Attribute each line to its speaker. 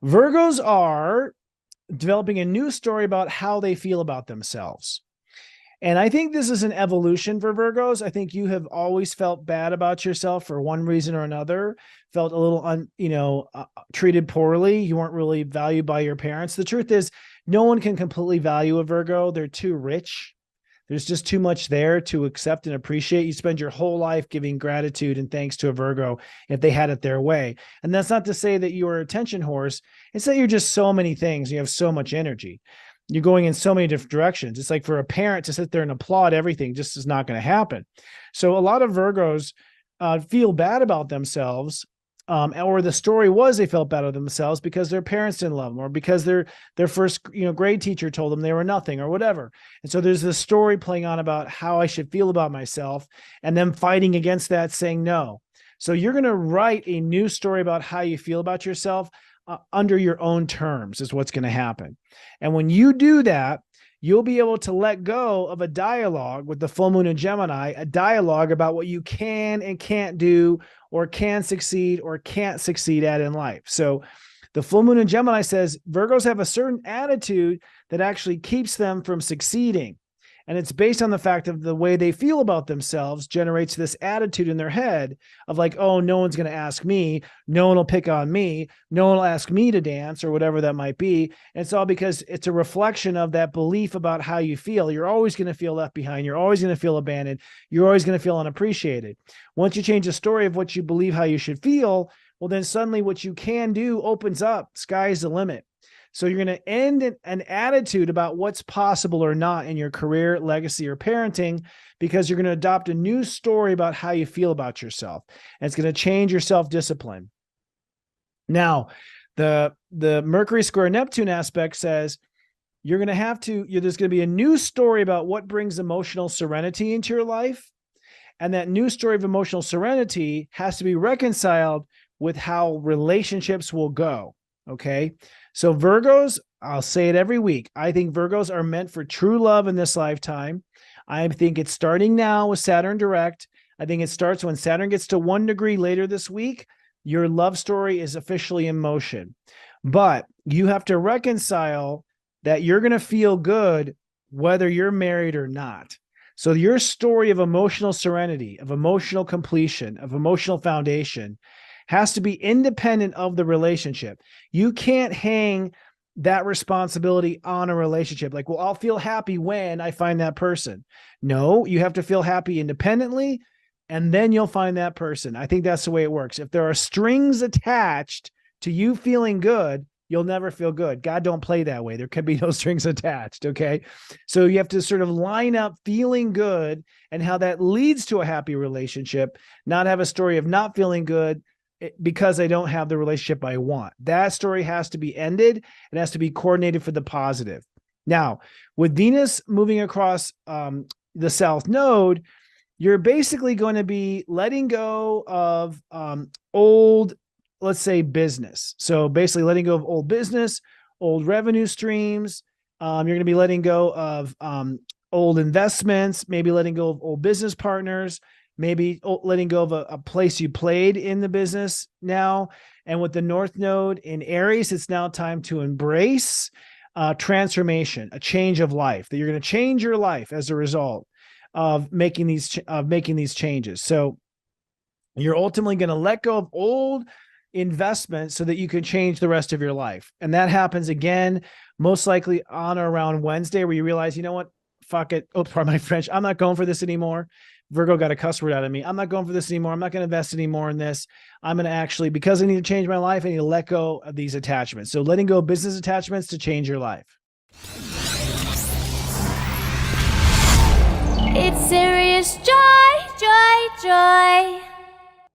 Speaker 1: Virgos are developing a new story about how they feel about themselves. And I think this is an evolution for Virgos. I think you have always felt bad about yourself for one reason or another, felt a little, treated poorly. You weren't really valued by your parents. The truth is, no one can completely value a Virgo. They're too rich. There's just too much there to accept and appreciate. You spend your whole life giving gratitude and thanks to a Virgo if they had it their way. And that's not to say that you are a attention horse. It's that you're just so many things. You have so much energy. You're going in so many different directions. It's like for a parent to sit there and applaud everything just is not going to happen. So a lot of Virgos feel bad about themselves, or the story was they felt bad about themselves because their parents didn't love them, or because their first grade teacher told them they were nothing, or whatever. And so there's this story playing on about how I should feel about myself, and them fighting against that, saying no. So you're going to write a new story about how you feel about yourself under your own terms is what's going to happen. And when you do that, you'll be able to let go of a dialogue with the full moon in Gemini, a dialogue about what you can and can't do, or can succeed or can't succeed at in life. So the full moon in Gemini says Virgos have a certain attitude that actually keeps them from succeeding. And it's based on the fact of the way they feel about themselves generates this attitude in their head of like, oh, no one's going to ask me. No one will pick on me. No one will ask me to dance, or whatever that might be. And it's all because it's a reflection of that belief about how you feel. You're always going to feel left behind. You're always going to feel abandoned. You're always going to feel unappreciated. Once you change the story of what you believe, how you should feel, well, then suddenly what you can do opens up. Sky's the limit. So you're going to end an attitude about what's possible or not in your career, legacy, or parenting, because you're going to adopt a new story about how you feel about yourself. And it's going to change your self-discipline. Now, the Mercury square Neptune aspect says you're going to have to, there's going to be a new story about what brings emotional serenity into your life. And that new story of emotional serenity has to be reconciled with how relationships will go. Okay. So Virgos, I'll say it every week. I think Virgos are meant for true love in this lifetime. I think it's starting now with Saturn direct. I think it starts when Saturn gets to 1 degree later this week. Your love story is officially in motion. But you have to reconcile that you're going to feel good whether you're married or not. So your story of emotional serenity, of emotional completion, of emotional foundation has to be independent of the relationship. You can't hang that responsibility on a relationship. Like, well, I'll feel happy when I find that person. No, you have to feel happy independently, and then you'll find that person. I think that's the way it works. If there are strings attached to you feeling good, you'll never feel good. God don't play that way. There can be no strings attached, okay? So you have to sort of line up feeling good and how that leads to a happy relationship, not have a story of not feeling good because I don't have the relationship I want. That story has to be ended. It has to be coordinated for the positive. Now, with Venus moving across the South Node, you're basically going to be letting go of old, let's say, business. So basically letting go of old business, old revenue streams. You're going to be letting go of old investments, maybe letting go of old business partners, maybe letting go of a place you played in the business now. And with the North Node in Aries, it's now time to embrace transformation, a change of life, that you're going to change your life as a result of making these changes. So you're ultimately going to let go of old investments so that you can change the rest of your life. And that happens again, most likely on or around Wednesday, where you realize, you know what, fuck it. Oh, pardon my French. I'm not going for this anymore. Virgo got a cuss word out of me. I'm not going for this anymore. I'm not going to invest anymore in this. I'm going to actually, because I need to change my life, I need to let go of these attachments. So letting go of business attachments to change your life.
Speaker 2: It's serious joy, joy, joy.